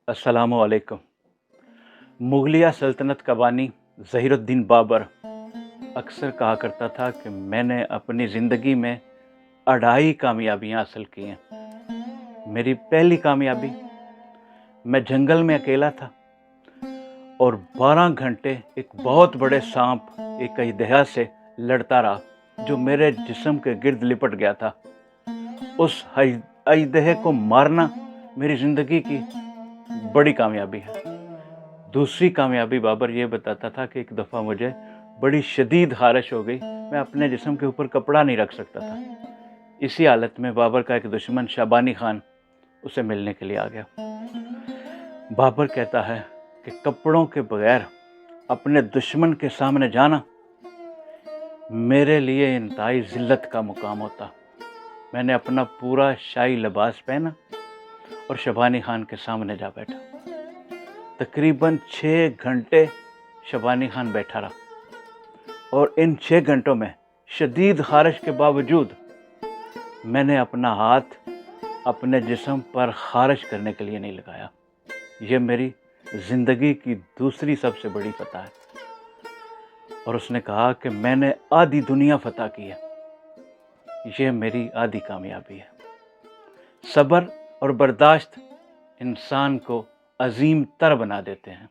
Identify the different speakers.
Speaker 1: अस्सलामु अलैकुम। मुगलिया सल्तनत का बानी ज़हीरुद्दीन बाबर अक्सर कहा करता था कि मैंने अपनी ज़िंदगी में अढ़ाई कामयाबियाँ हासिल की हैं। मेरी पहली कामयाबी, मैं जंगल में अकेला था और 12 घंटे एक बहुत बड़े सांप एक अजदहा से लड़ता रहा जो मेरे जिस्म के गिर्द लिपट गया था। उस अजदहे को मारना मेरी ज़िंदगी की बड़ी कामयाबी है। दूसरी कामयाबी बाबर ये बताता था कि एक दफ़ा मुझे बड़ी शदीद ख़ारिश हो गई, मैं अपने जिस्म के ऊपर कपड़ा नहीं रख सकता था। इसी हालत में बाबर का एक दुश्मन शबानी खान उसे मिलने के लिए आ गया। बाबर कहता है कि कपड़ों के बगैर अपने दुश्मन के सामने जाना मेरे लिए इंतहाई ज़िल्लत का मुकाम होता। मैंने अपना पूरा शाही लिबास पहना और शबानी खान के सामने जा बैठा। तकरीबन 6 घंटे शबानी खान बैठा रहा और इन 6 घंटों में शदीद ख़ारिश के बावजूद मैंने अपना हाथ अपने जिस्म पर ख़ारिश करने के लिए नहीं लगाया। यह मेरी ज़िंदगी की दूसरी सबसे बड़ी फतह है। और उसने कहा कि मैंने आधी दुनिया फतह की है। यह मेरी आधी कामयाबी है। सब्र और बर्दाश्त इंसान को अजीम तर बना देते हैं।